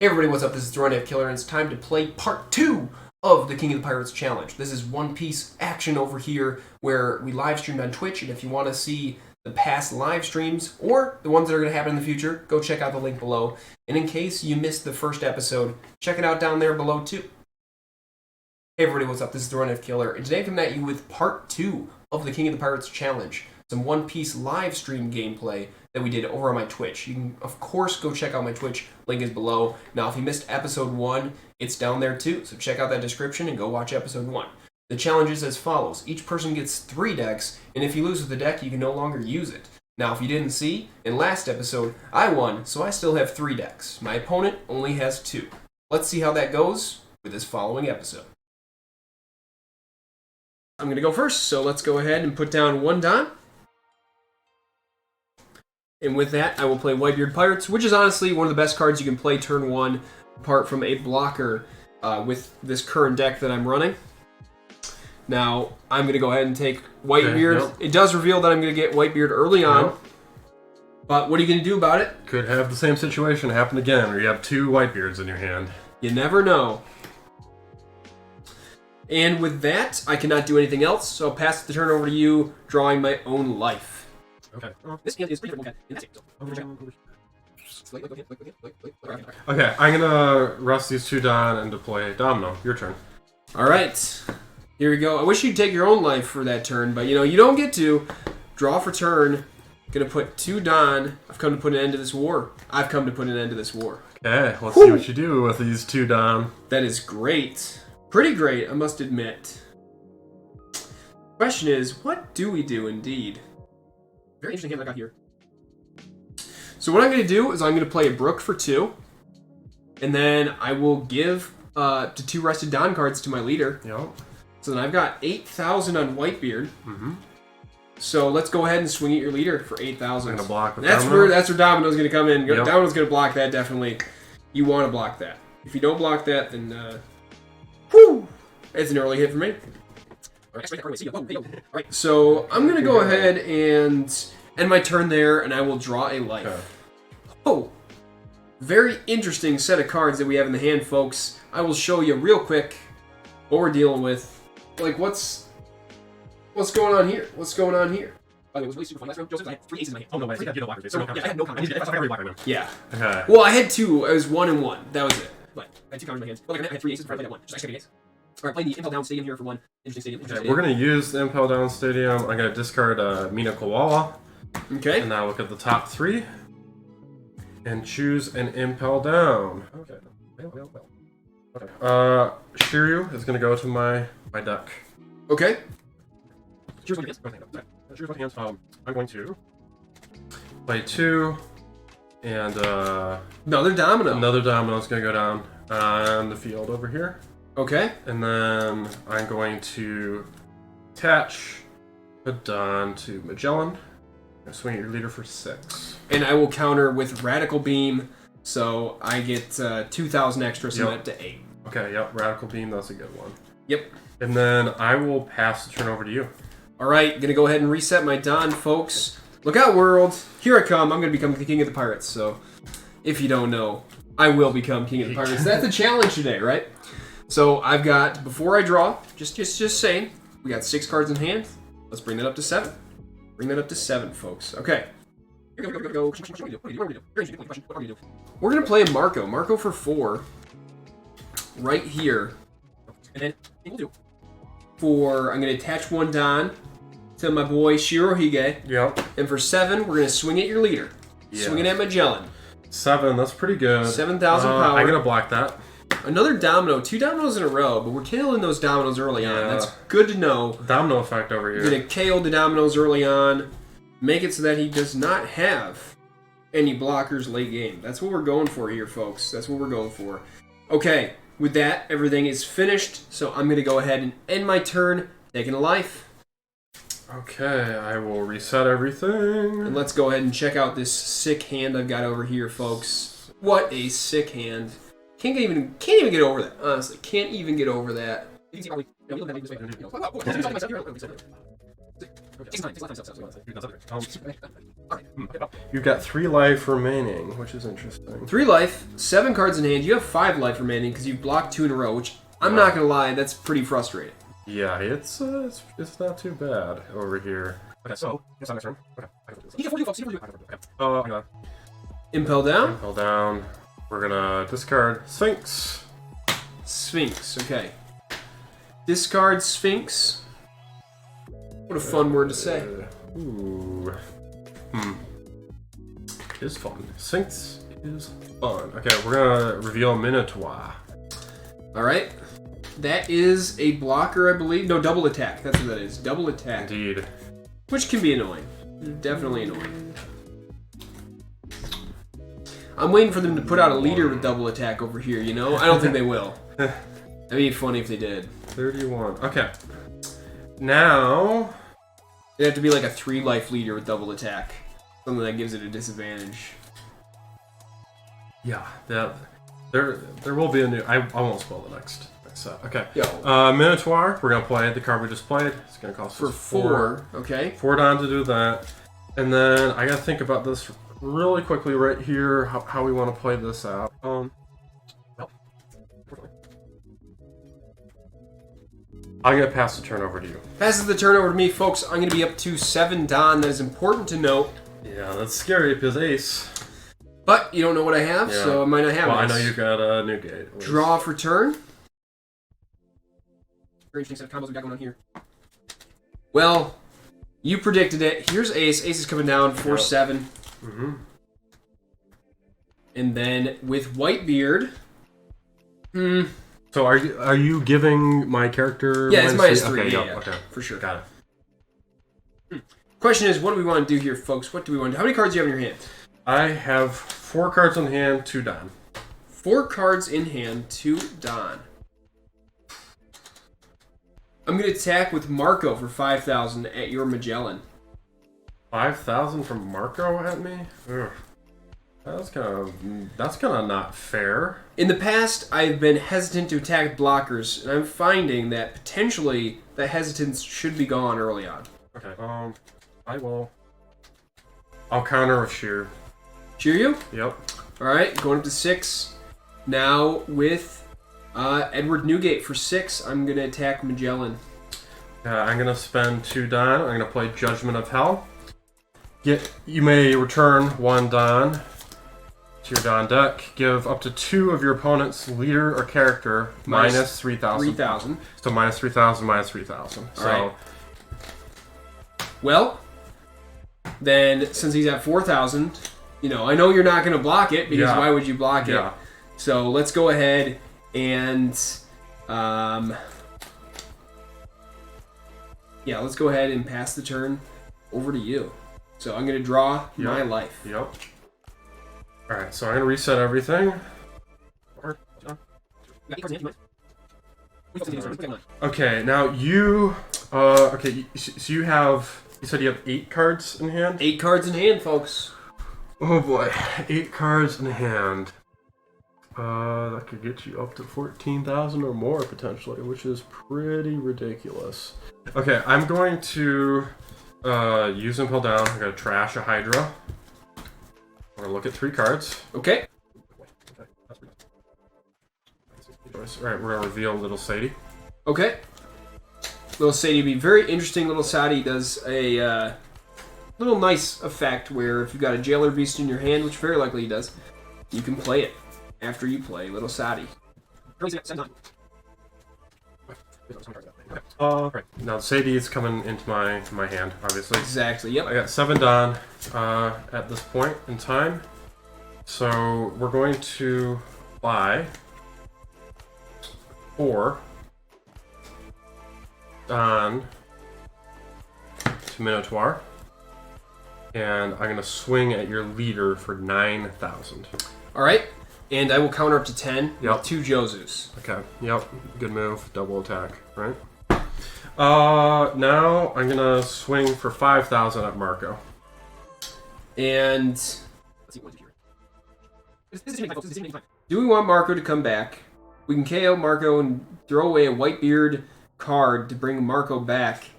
Hey everybody, what's up? This is Throwing Killer, and it's time to play part 2 of the King of the Pirates Challenge. This is One Piece action over here, where we live streamed on Twitch, and if you want to see the past live streams, or the ones that are going to happen in the future, go check out the link below. And in case you missed the first episode, check it out down there below too. Hey everybody, what's up? This is Throwing Killer, and today I'm coming at you with part 2 of the King of the Pirates Challenge. Some One Piece live stream gameplay that we did over on my Twitch. You can, of course, go check out my Twitch. Link is below. Now, if you missed episode 1, it's down there too, so check out that description and go watch episode 1. The challenge is as follows. Each person gets 3 decks, and if you lose with the deck, you can no longer use it. Now, if you didn't see, in last episode, I won, so I still have 3 decks. My opponent only has 2. Let's see how that goes with this following episode. I'm going to go first, so let's go ahead and put down 1 Don. And with that, I will play Whitebeard Pirates, which is honestly one of the best cards you can play turn 1, apart from a blocker with this current deck that I'm running. Now, I'm going to go ahead and take Whitebeard. Okay, yep. It does reveal that I'm going to get Whitebeard early on. Yep. But what are you going to do about it? Could have the same situation happen again, where you have 2 Whitebeards in your hand. You never know. And with that, I cannot do anything else, so I'll pass the turn over to you, drawing my own life. Okay. This hand is pretty different. Okay, I'm gonna rust these 2 Don into play Domino. Your turn. Alright. Here we go. I wish you'd take your own life for that turn, but you don't get to. Draw for turn. Gonna put 2 Don. I've come to put an end to this war. Okay, let's see what you do with these 2 Don. That is great. Pretty great, I must admit. Question is, what do we do indeed? Very interesting hand that I got here. So what I'm going to do is I'm going to play a Brook for 2. And then I will give the 2 rested Don cards to my leader. Yep. So then I've got 8,000 on Whitebeard. Mm-hmm. So let's go ahead and swing at your leader for 8,000. I'm going to block with that's Domino. That's where Domino's going to come in. Yep. Domino's going to block that, definitely. You want to block that. If you don't block that, then... whew! It's an early hit for me. Alright, so I'm going to go ahead and end my turn there, and I will draw a life. Okay. Oh, very interesting set of cards that we have in the hand, folks. I will show you real quick what we're dealing with. Like, what's going on here? What's going on here? By the way, it was really super fun last round. Joseph, I had 3 aces in my hand. Oh, no way. You had no blockers. I had no counters. Yeah. Okay. Well, I had 2. I was 1 and 1. That was it. But I had 2 counters in my hand. But like I had 3 aces before I played that 1. Just extra ace. Alright, playing the Impel Down Stadium here for 1. Interesting stadium. Okay, we're going to use the Impel Down Stadium. I'm going to discard Mina Koala. Okay. And now look at the top 3. And choose an Impel Down. Okay. Okay. Shiryu is going to go to my deck. Okay. I'm going to play 2. And another Domino. Another Domino is going to go down on the field over here. Okay. And then I'm going to attach a Don to Magellan. And swing at your leader for 6. And I will counter with Radical Beam, so I get 2,000 extra, so I'm up to 8. Okay, yep, Radical Beam, that's a good one. Yep. And then I will pass the turn over to you. Alright, gonna go ahead and reset my Don, folks. Look out, world. Here I come. I'm gonna become the King of the Pirates, so if you don't know, I will become King of the Pirates. That's the challenge today, right? So I've got, before I draw, just saying, we got 6 cards in hand. Let's bring that up to 7. Bring that up to 7, folks. Okay. We're going to play a Marco. Marco for 4. Right here. And then we'll do for, I'm going to attach 1 Don to my boy Shirohige. Yep. And for 7, we're going to swing at your leader. Yes. Swinging at Magellan. 7, that's pretty good. 7,000 power. I'm going to block that. Another Domino, 2 Dominoes in a row, but we're killing those Dominoes early on. That's good to know. Domino effect over here. You're going to KO the Dominoes early on, make it so that he does not have any blockers late game. That's what we're going for here, folks. That's what we're going for. Okay, with that, everything is finished, so I'm going to go ahead and end my turn, taking a life. Okay, I will reset everything. And let's go ahead and check out this sick hand I've got over here, folks. What a sick hand. Can't even get over that. Honestly, can't even get over that. You've got 3 life remaining, which is interesting. 3 life, 7 cards in hand. You have 5 life remaining because you've blocked 2 in a row, which I'm not gonna lie, that's pretty frustrating. Yeah, it's not too bad over here. Okay, so it's on my turn. Okay. Okay. Impel down. Impel down. We're gonna discard Sphinx. Sphinx. Okay. Discard Sphinx. What a fun word to say. Ooh. It is fun. Sphinx is fun. Okay, we're gonna reveal Minotaur. All right. That is a blocker, I believe. No, double attack. That's what that is. Double attack. Indeed. Which can be annoying. Definitely annoying. I'm waiting for them to put out a leader with double attack over here, you know? I don't think they will. That'd be funny if they did. 31. Okay. Now... It'd have to be like a 3 life leader with double attack. Something that gives it a disadvantage. Yeah, there will be a new... I won't spoil the next set. Okay. Yo. Minotaur, we're going to play the card we just played. It's going to cost for us 4. Okay. 4 down to do that. And then I got to think about this really quickly right here, how we want to play this out. I'm going to pass the turn over to you. Passes the turn over to me, folks. I'm going to be up to 7 Don. That is important to note. Yeah, that's scary because Ace. But you don't know what I have, so I might not have Well, Ace. I know you've got a Newgate. Draw for turn. Very interesting set of combos we got going on here. Well, you predicted it. Here's Ace. Ace is coming down 4-7. Mm-hmm. And then with Whitebeard. So are you giving my character? Yeah, it's -3. Okay, yeah, okay, for sure. Got it. Question is, what do we want to do here, folks? What do we want to do? How many cards do you have in your hand? I have 4 cards in hand, 2 Don. 4 cards in hand, 2 Don. I'm going to attack with Marco for 5,000 at your Magellan. 5,000 from Marco at me? Ugh. That's kind of not fair. In the past, I've been hesitant to attack blockers, and I'm finding that potentially that hesitance should be gone early on. Okay. I'll counter with sheer. Cheer you? Yep. All right, going up to 6. Now with Edward Newgate for 6, I'm going to attack Magellan. I'm gonna spend 2 Don. I'm gonna play Judgment of Hell. You may return 1 Don to your Don deck. Give up to 2 of your opponent's leader or character minus 3,000. 3,000. So minus 3,000, minus 3,000. So. Right. Well, then since he's at 4,000, I know you're not going to block it because why would you block it? Yeah. So let's go ahead and let's go ahead and pass the turn over to you. So I'm going to draw my life. Yep. All right, so I'm going to reset everything. Okay, now you... okay, so you have... You said you have 8 cards in hand? 8 cards in hand, folks. Oh boy, 8 cards in hand. That could get you up to 14,000 or more potentially, which is pretty ridiculous. Okay, I'm going to use Impel Down. I'm going to trash a Hydra. I'm going to look at 3 cards. Okay. Alright, we're going to reveal Little Sadie. Okay. Little Sadie would be very interesting. Little Sadie does a little nice effect where if you've got a Jailer Beast in your hand, which very likely he does, you can play it after you play Little Sadie. Right. Now Sadie is coming into my hand, obviously. Exactly, yep. I got 7 Don at this point in time. So we're going to buy 4 Don to Minotaur. And I'm going to swing at your leader for 9,000. Alright, and I will counter up to 10 Yep. with 2 Josus. Okay, yep, good move, double attack, right? Now I'm gonna swing for 5,000 at Marco. And let's see what here. Do we want Marco to come back? We can KO Marco and throw away a Whitebeard card to bring Marco back.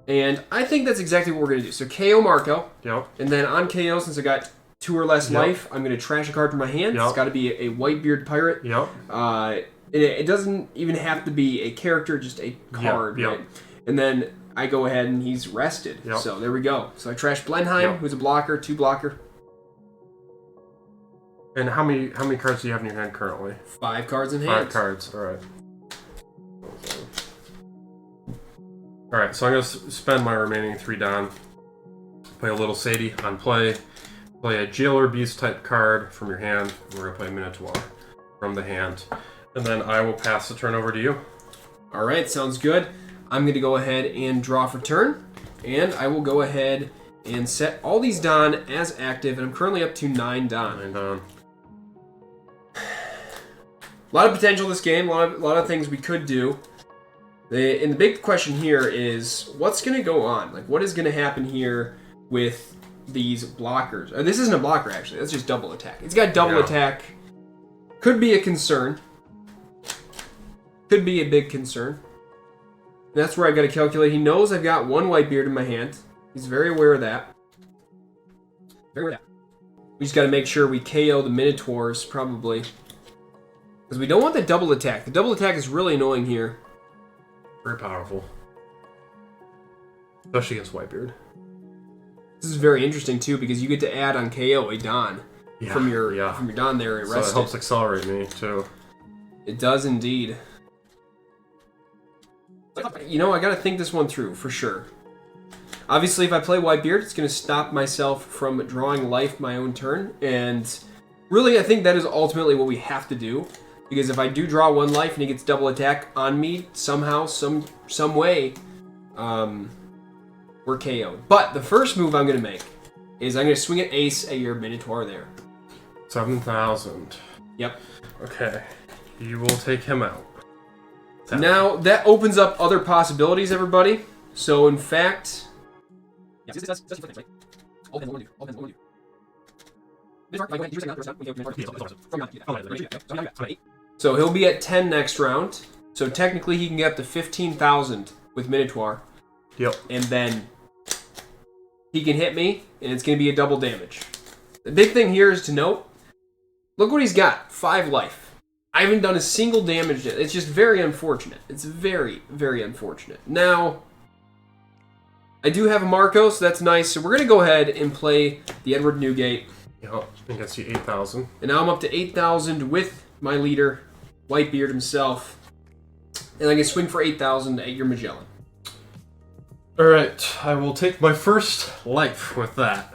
And I think that's exactly what we're going to do. So KO Marco. Yep. And then on KO, since I got 2 or less life, I'm going to trash a card from my hand. It's got to be a Whitebeard pirate. Yep. It doesn't even have to be a character, just a card. Yep. Right? And then I go ahead and he's rested. Yep. So there we go. So I trash Blenheim, who's a blocker, 2 blocker. And how many cards do you have in your hand currently? 5 cards in hand. 5 cards. All right. All right. So I'm gonna spend my remaining 3 Don. Play a little Sadie on play. Play a Jailer Beast type card from your hand. We're gonna play Minotaur from the hand, and then I will pass the turn over to you. All right. Sounds good. I'm gonna go ahead and draw for turn, and I will go ahead and set all these Don as active, and I'm currently up to 9 Don. 9 Don. A lot of potential this game, a lot of things we could do. And the big question here is, what's going to go on? Like, what is going to happen here with these blockers? This isn't a blocker, actually. That's just double attack. It's got double attack. Could be a concern. Could be a big concern. That's where I got to calculate. He knows I've got 1 Whitebeard in my hand. He's very aware of that. Very aware of that. We just got to make sure we KO the Minotaurs, probably. Because we don't want the double attack. The double attack is really annoying here. Very powerful. Especially against Whitebeard. This is very interesting, too, because you get to add on KO a Don from your Don there. So it helps accelerate me, too. It does indeed. You know, I got to think this one through, for sure. Obviously, if I play Whitebeard, it's going to stop myself from drawing life my own turn. And really, I think that is ultimately what we have to do. Because if I do draw 1 life and he gets double attack on me, somehow, some way, we're KO'd. But the first move I'm going to make is I'm going to swing an ace at your Minotaur there. 7,000. Yep. Okay. You will take him out. Now, that opens up other possibilities, everybody. So, in fact... Yeah, this does different things, right? All depends on what we do. So he'll be at 10 next round. So technically he can get up to 15,000 with Minotaur. Yep. And then he can hit me, and it's going to be a double damage. The big thing here is to note, look what he's got. 5 life. I haven't done a single damage yet. It's just very unfortunate. It's very, very unfortunate. Now, I do have a Marco, so that's nice. So we're going to go ahead and play the Edward Newgate. Yep, I think I see 8,000. And now I'm up to 8,000 with my leader, Whitebeard himself. And I can swing for 8,000 at your Magellan. Alright, I will take my first life with that.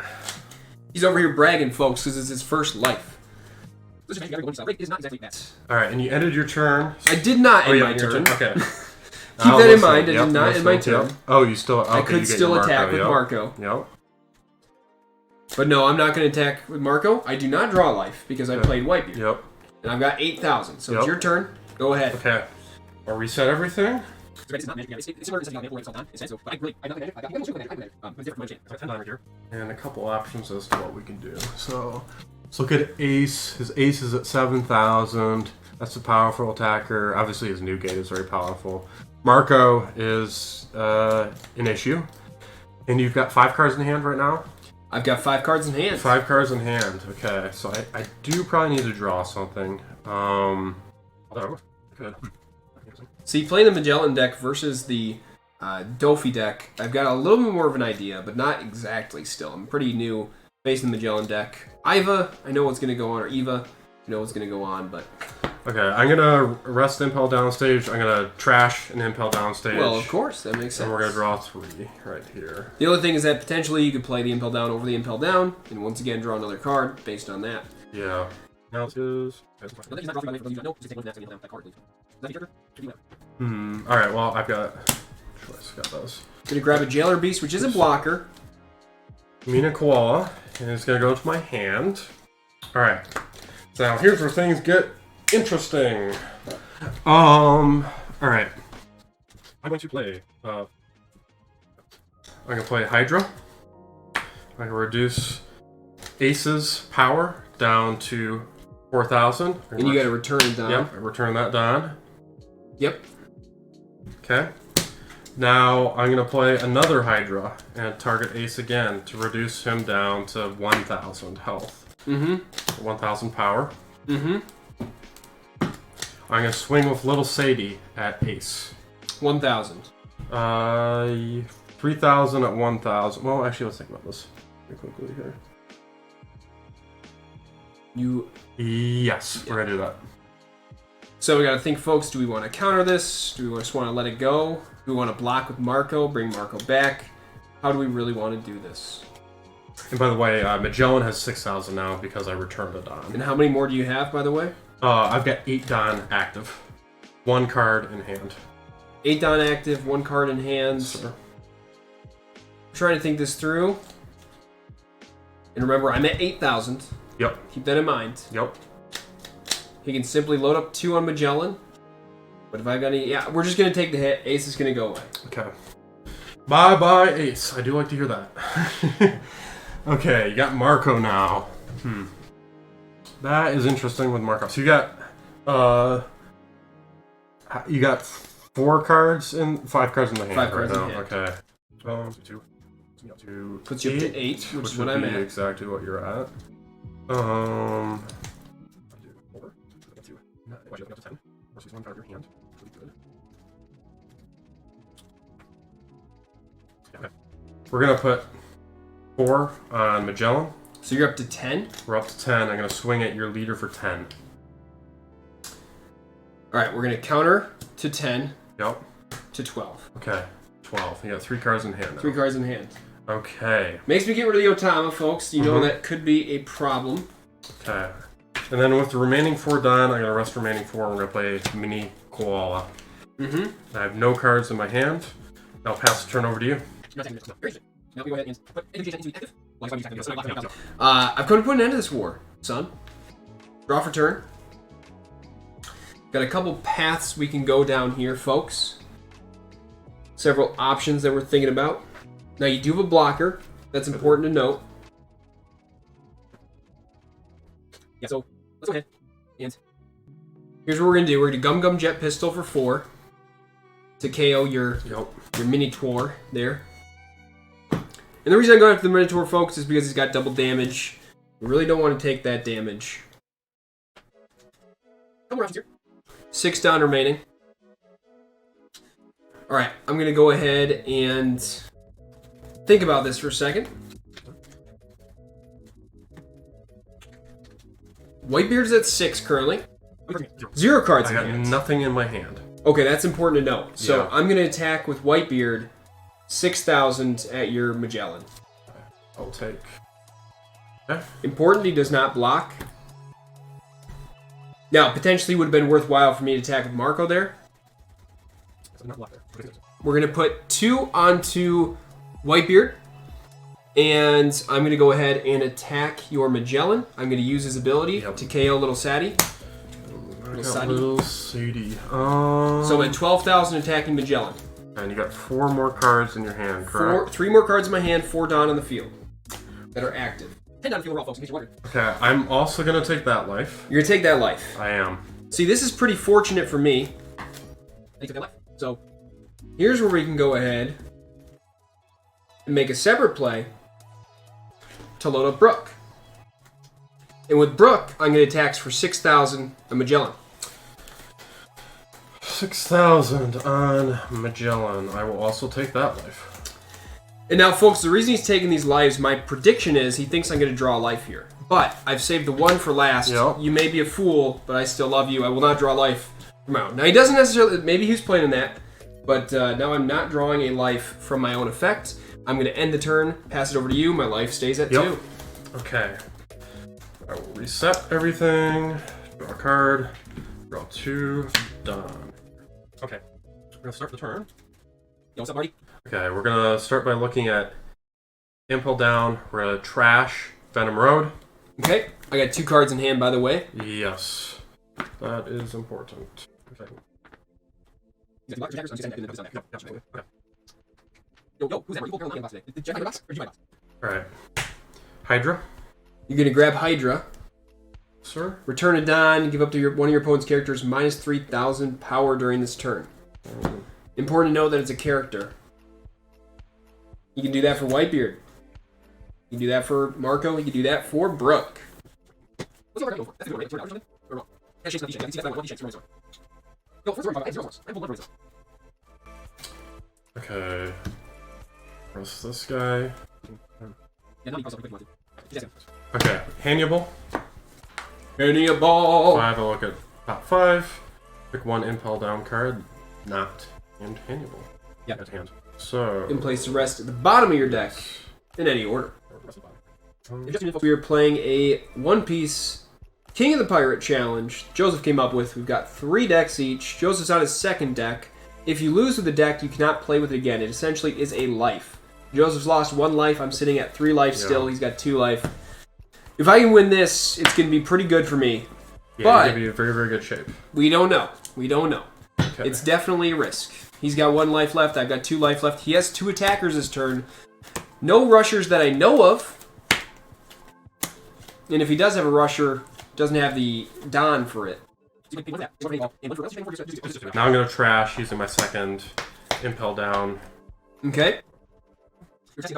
He's over here bragging, folks, because it's his first life. Alright, and you ended your turn. I did not end my turn. Okay. Keep that in mind, I did not end my turn. Oh, you still... Okay, I could still attack with Marco. Yep. But no, I'm not going to attack with Marco. I do not draw life, because I played Whitebeard. Yep. And I've got 8,000, so it's your turn. Go ahead. Okay. I'll reset everything. And a couple options as to what we can do. So let's look at Ace. His Ace is at 7,000. That's a powerful attacker. Obviously, his Newgate is very powerful. Marco is an issue. And you've got 5 cards in hand right now? I've got 5 cards in hand. 5 cards in hand. Okay, so I do probably need to draw something. Good. See, playing the Magellan deck versus the Dofi deck, I've got a little bit more of an idea, but not exactly still. I'm pretty new facing the Magellan deck. Iva, I know what's going to go on, or Eva, I know what's going to go on, but... Okay, I'm going to rest Impel downstage. I'm going to trash an Impel downstage. Well, of course, that makes sense. And we're going to draw 3 right here. The other thing is that potentially you could play the Impel down over the Impel down, and once again draw another card based on that. Yeah. Now it is... Alright, well, I've got... Choice, got those. Gonna grab a Jailer Beast, which is a blocker. Mina Koala, and it's gonna go into my hand. Alright. So now here's where things get interesting. Alright. I'm going to play, I'm gonna play Hydra. I'm gonna reduce Ace's power down to 4,000. And you gotta return it down. Yep, return that down. Yep. Okay. Now I'm going to play another Hydra and target Ace again to reduce him down to 1,000 health. 1,000 power. I'm going to swing with Little Sadie at Ace. 1,000. 3,000 at 1,000. Well, actually, let's think about this very quickly here. Yes, we're going to do that. So we got to think, folks, do we want to counter this? Do we just want to let it go? Do we want to block with Marco, bring Marco back? How do we really want to do this? And by the way, Magellan has 6,000 now because I returned a Don. And how many more do you have, by the way? I've got 8 Don active. 1 card in hand. 8 Don active, 1 card in hand. Sir. I'm trying to think this through. And remember, I'm at 8,000. Yep. Keep that in mind. Yep. He can simply load up 2 on Magellan. But if I got any... Yeah, we're just going to take the hit. Ace is going to go away. Okay. Bye-bye, Ace. I do like to hear that. Okay, you got Marco now. That is interesting with Marco. So you got 4 cards in... 5 cards in the hand 5 cards right in now. hand. Okay. 2, Puts you up to 8, which is what I'm at. Exactly what you're at. One card in your hand. Pretty good. Okay. We're gonna put 4 on Magellan. So you're up to 10? We're up to 10. I'm gonna swing at your leader for 10. Alright, we're gonna counter to 10. Yep. To 12. Okay. 12. You got 3 cards in hand now. 3 cards in hand. Okay. Makes me get rid of the Otama, folks. You know that could be a problem. Okay. And then with the remaining 4 done, I'm gonna rest remaining 4. We're gonna play Mini Koala. I have no cards in my hand. I'll pass the turn over to you. I've come to put an end to this war, son. Draw for turn. Got a couple paths we can go down here, folks. Several options that we're thinking about. Now, you do have a blocker. That's important to note. Yeah, so let's go ahead. And here's what we're going to do. We're going to Gum Jet Pistol for 4 to KO your Minotaur there. And the reason I'm going after the Minotaur, folks, is because he's got double damage. We really don't want to take that damage. Couple more options here. 6 down remaining. Alright, I'm going to go ahead and think about this for a second. Whitebeard's at 6 currently. 0 cards in hand. I got nothing in my hand. Okay, that's important to note. So Yeah. I'm going to attack with Whitebeard 6,000 at your Magellan. I'll take. Okay. Important, he does not block. Now, potentially would have been worthwhile for me to attack with Marco there. We're going to put 2 onto Whitebeard. And I'm going to go ahead and attack your Magellan. I'm going to use his ability to KO Little Sadie. Little Sadie. So I'm at 12,000 attacking Magellan. And you got 4 more cards in your hand, correct? 3 more cards in my hand, 4 Dawn on the field that are active. 10 down the field overall, folks, in case you're wondering. Okay, I'm also going to take that life. You're going to take that life. I am. See, this is pretty fortunate for me. I took that life. So, here's where we can go ahead and make a separate play to load up Brooke. And with Brooke, I'm going to attack for 6,000 on Magellan. 6,000 on Magellan. I will also take that life. And now, folks, the reason he's taking these lives, my prediction is he thinks I'm going to draw a life here. But I've saved the 1 for last. Yep. You may be a fool, but I still love you. I will not draw life from my own. Now, he doesn't necessarily... Maybe he was planning that. But now I'm not drawing a life from my own effect. I'm going to end the turn, pass it over to you. My life stays at 2. Okay. I will reset everything. Draw a card. Draw 2. Done. Okay. We're going to start the turn. Yo, what's up, Marty? Okay, we're going to start by looking at Impel Down. We're going to trash Venom Road. Okay. I got 2 cards in hand, by the way. Yes. That is important. Okay. Yo, who's that? Are you in the box today? Did Jeff buy the box? Or did you buy the box? Alright. Hydra. You're going to grab Hydra. Sir? Return a Don. Give up to one of your opponent's characters minus 3,000 power during this turn. Important to note that it's a character. You can do that for Whitebeard. You can do that for Marco. You can do that for Brooke. Okay. Where's this guy? Okay, Hannibal. Hannibal. 5, I'll look at top 5. Pick 1 impel down card. Not named Hannibal. Yep. At hand. So. And place the rest at the bottom of your deck in any order. We are playing a one-piece King of the Pirate challenge. Joseph came up with. We've got 3 decks each. Joseph's on his second deck. If you lose with the deck, you cannot play with it again. It essentially is a life. Joseph's lost 1 life. I'm sitting at 3 life still. He's got 2 life. If I can win this, it's going to be pretty good for me. Yeah, but you're going to be in very, very good shape. We don't know. We don't know. Okay. It's definitely a risk. He's got 1 life left. I've got 2 life left. He has 2 attackers this turn. No rushers that I know of. And if he does have a rusher, doesn't have the Don for it. Now I'm going to trash using my second impel down. Okay. I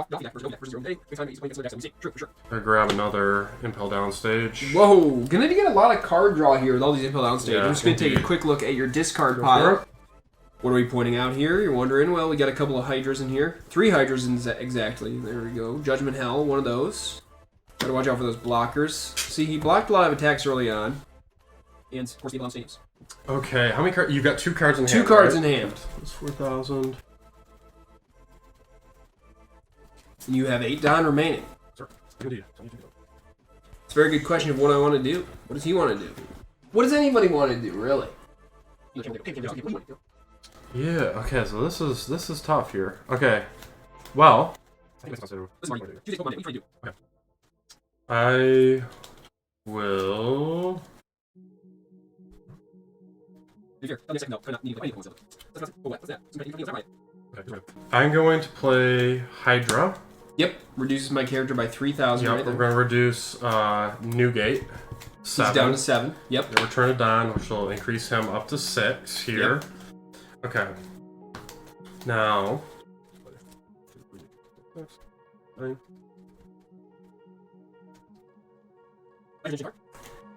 grab another impel down stage. Whoa, gonna get a lot of card draw here with all these impel down stage. Yeah, I'm just gonna take a quick look at your discard pile. What are we pointing out here? You're wondering. Well, we got a couple of Hydras in here. 3 Hydras exactly. There we go. Judgment Hell, one of those. Gotta watch out for those blockers. See, he blocked a lot of attacks early on. And of course, the stadiums. Okay, how many cards? You've got 2 cards in hand. 2 cards right? in hand. That's 4,000. And you have 8 Don remaining. Indeed. It's a very good question of what I want to do. What does he want to do? What does anybody want to do, really? Yeah. Okay. So this is tough here. Okay. Well. I will. I'm going to play Hydra. Yep, reduces my character by 3,000. Yep, right we're there. going to reduce Newgate. 7. He's down to 7. Yep. Then return a Don, which will increase him up to 6 here. Yep. Okay. Now.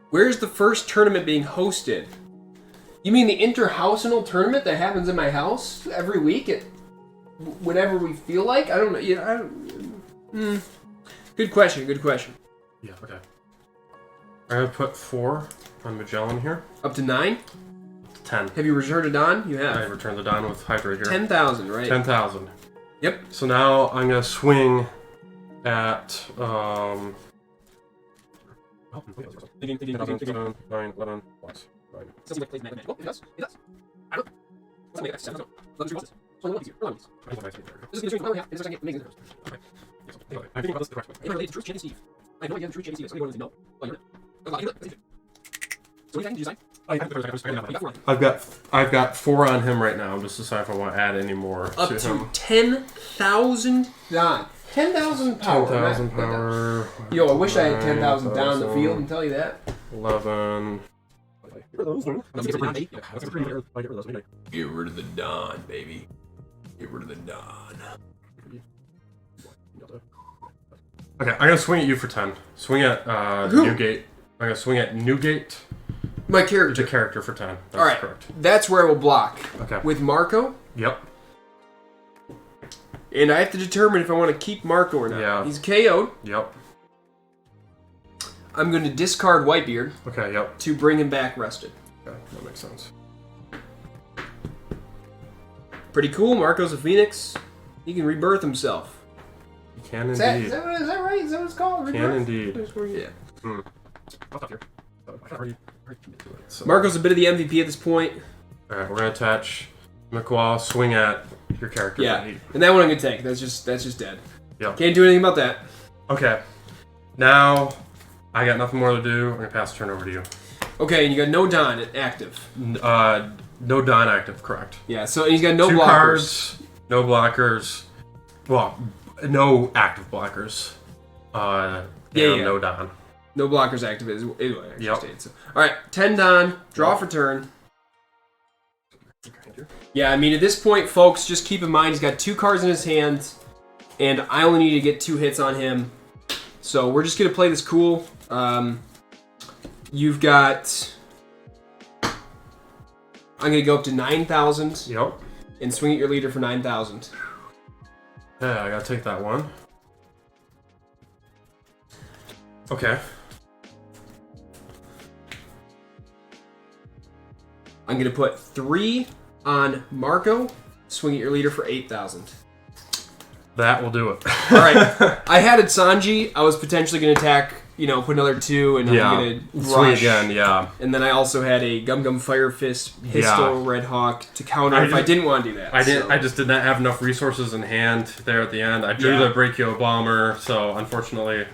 Where's the first tournament being hosted? You mean the interhouseal tournament that happens in my house every week at whenever we feel like? I don't know. Yeah, I don't. Good question. Good question. Yeah. Okay. I'm gonna put 4 on Magellan here. Up to 9. 10. Have you returned a Don? You have. I returned the Don with Hydra here. 10,000, right? 10,000. Yep. So now I'm gonna swing at 9, 11 plus 9. I think about this the correct way. I've got 4 on him right now. I'm just deciding if I want to add any more Up to to him. 10,000 Don. 10,000 power. 10,000 power. Yo, I wish I had 10,000 down the field and tell you that. 11. Get rid of the Don, baby. Get rid of the Don. Okay, I'm gonna swing at you for 10. Swing at Newgate. I'm gonna swing at Newgate. My character. The character for 10. That's Alright, correct. that's where I will block. Okay. With Marco. Yep. And I have to determine if I want to keep Marco or not. Yeah. He's KO'd. Yep. I'm going to discard Whitebeard Okay, yep. to bring him back rested. Okay, that makes sense. Pretty cool. Marco's a phoenix. He can rebirth himself. You can Is indeed. that right? Is that what it's called? Can Rebirth? indeed. Yeah. So, Marco's a bit of the MVP at this point. Alright, we're gonna attach McQuall, swing at your character. Yeah. And that one I'm going to take. That's just dead. Yep. Can't do anything about that. Okay. Now, I got nothing more to do. I'm gonna pass the turn over to you. Okay, and you got no Don active. No Don active, correct. Yeah, so he's got no 2 blockers. cards, no blockers. Well, no active blockers. Yeah. No Don. No blockers active is what I actually Yep. stated. So, all right, 10 Don, draw for turn. Yeah, I mean, at this point, folks, just keep in mind he's got 2 cards in his hand, and I only need to get 2 hits on him. So we're just going to play this cool. You've got... I'm going to go up to 9,000. Yep. And swing at your leader for 9,000. Yeah, I gotta take that one. Okay. I'm going to put 3 on Marco, swing at your leader for 8,000. That will do it. Alright, I had it Sanji. I was potentially going to attack, put another 2, and I'm going to swing rush. again, yeah. And then I also had a Gum Gum Fire Fist, Pistol, Red Hawk to counter if I didn't want to do that. I just did not have enough resources in hand there at the end. I drew the Brachio Bomber, so unfortunately,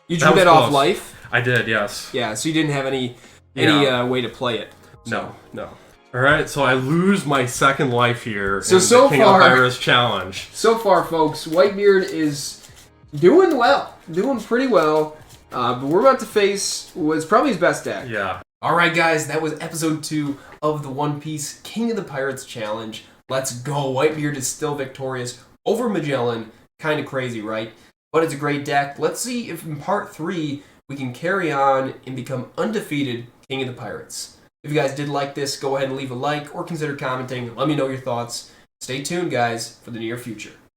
You drew that off life? I did, yes. Yeah, so you didn't have any way to play it. So. No. Alright, so I lose my second life here in so the King far, of Pirates challenge. So far, folks, Whitebeard is doing well. Doing pretty well. But we're about to face what's probably his best deck. Yeah. Alright, guys, that was episode 2 of the One Piece King of the Pirates challenge. Let's go. Whitebeard is still victorious over Magellan. Kind of crazy, right? But it's a great deck. Let's see if in part 3 we can carry on and become undefeated King of the Pirates. If you guys did like this, go ahead and leave a like or consider commenting. Let me know your thoughts. Stay tuned, guys, for the near future.